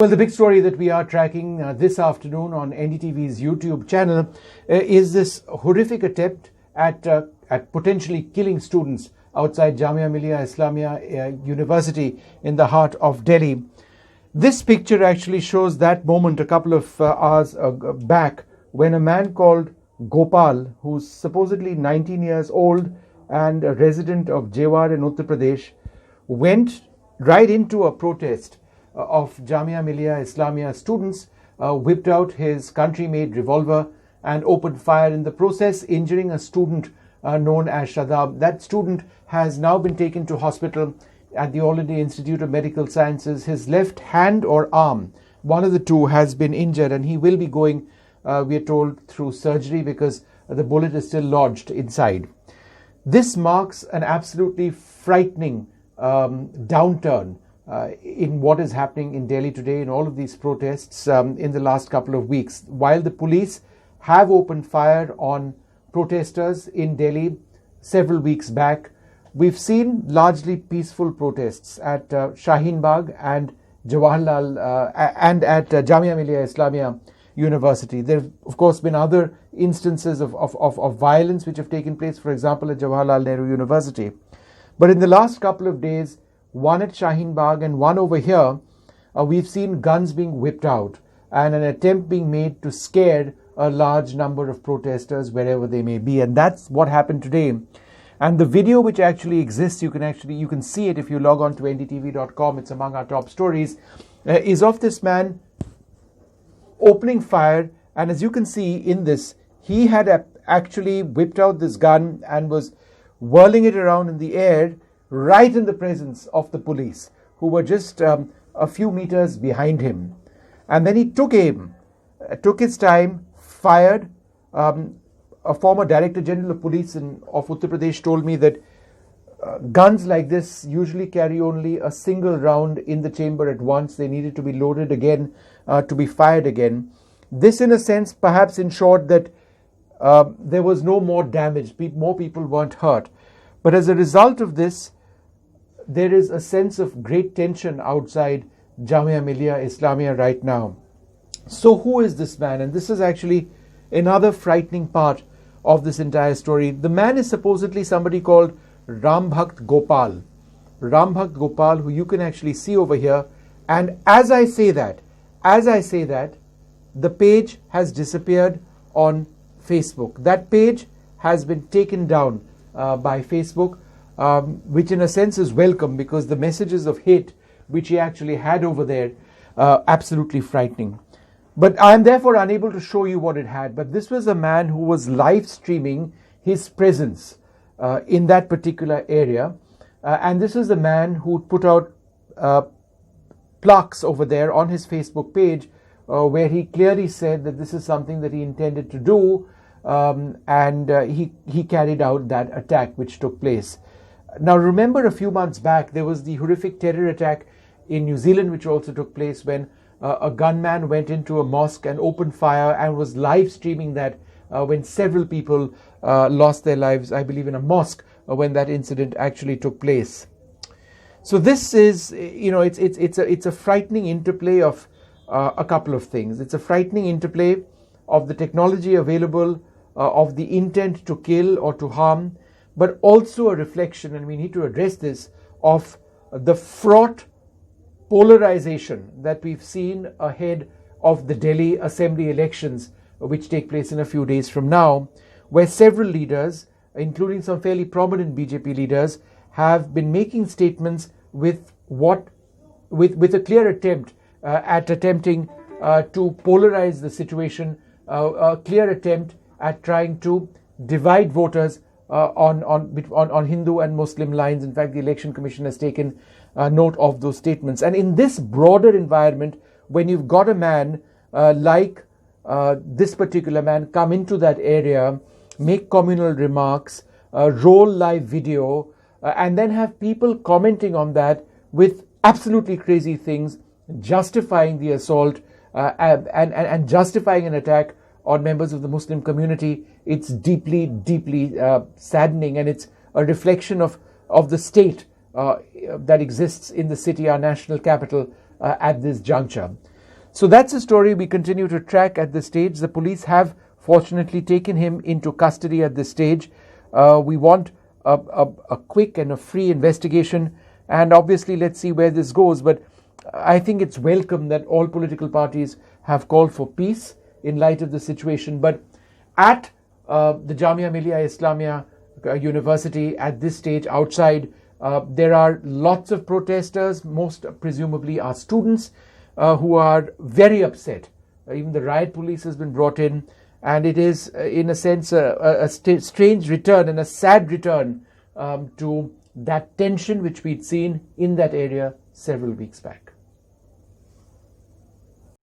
Well, the big story that we are tracking this afternoon on NDTV's YouTube channel is this horrific attempt at potentially killing students outside Jamia Millia Islamia University in the heart of Delhi. This picture actually shows that moment a couple of hours back when a man called Gopal, who's supposedly 19 years old and a resident of Jewar in Uttar Pradesh, went right into a protest of Jamia Millia Islamia students, whipped out his country-made revolver and opened fire in the process, injuring a student known as Shadab. That student has now been taken to hospital at the All India Institute of Medical Sciences. His left hand or arm, one of the two, has been injured, and he will be going, we are told, through surgery because the bullet is still lodged inside. This marks an absolutely frightening downturn in what is happening in Delhi today in all of these protests in the last couple of weeks. While the police have opened fire on protesters in Delhi several weeks back, we've seen largely peaceful protests at Shaheen Bagh and Jawaharlal and at Jamia Millia Islamia University. There have, of course, been other instances of violence which have taken place, for example, at Jawaharlal Nehru University. But in the last couple of days, one at Shaheen Bagh and one over here, we've seen guns being whipped out and an attempt being made to scare a large number of protesters wherever they may be. And that's what happened today. And the video which actually exists, you can see it if you log on to ndtv.com. It's among our top stories, is of this man opening fire. And as you can see in this, he had actually whipped out this gun and was whirling it around in the air right in the presence of the police, who were just a few meters behind him. And then he took aim, took his time, fired. A former Director General of Police of Uttar Pradesh told me that guns like this usually carry only a single round in the chamber at once. They needed to be loaded again to be fired again. This, in a sense, perhaps ensured that there was no more damage. More people weren't hurt. But as a result of this, there is a sense of great tension outside Jamia Millia Islamia right now. So who is this man? And this is actually another frightening part of this entire story. The man is supposedly somebody called Rambhakt Gopal. Rambhakt Gopal, who you can actually see over here. And as I say that, the page has disappeared on Facebook. That page has been taken down by Facebook, which in a sense is welcome, because the messages of hate which he actually had over there absolutely frightening. But I am therefore unable to show you what it had. But this was a man who was live streaming his presence in that particular area. And this is a man who put out plaques over there on his Facebook page where he clearly said that this is something that he intended to do. And he carried out that attack which took place. Now, remember, a few months back, there was the horrific terror attack in New Zealand, which also took place when a gunman went into a mosque and opened fire and was live streaming that when several people lost their lives, I believe, in a mosque when that incident actually took place. So this is, it's a frightening interplay of a couple of things. It's a frightening interplay of the technology available, of the intent to kill or to harm, but also a reflection, and we need to address this, of the fraught polarization that we've seen ahead of the Delhi Assembly elections, which take place in a few days from now, where several leaders, including some fairly prominent BJP leaders, have been making statements with a clear attempt at attempting to polarize the situation, a clear attempt at trying to divide voters on Hindu and Muslim lines. In fact, the Election Commission has taken note of those statements. And in this broader environment, when you've got a man like this particular man come into that area, make communal remarks, roll live video, and then have people commenting on that with absolutely crazy things, justifying the assault and justifying an attack on members of the Muslim community, it's deeply, deeply saddening, and it's a reflection of the state that exists in the city, our national capital, at this juncture. So that's a story we continue to track at this stage. The police have fortunately taken him into custody at this stage. We want a quick and a free investigation, and obviously let's see where this goes. But I think it's welcome that all political parties have called for peace in light of the situation. But at the Jamia Millia Islamia University at this stage outside, there are lots of protesters, most presumably are students, who are very upset. Even the riot police has been brought in, and it is in a sense a strange return and a sad return to that tension which we'd seen in that area several weeks back.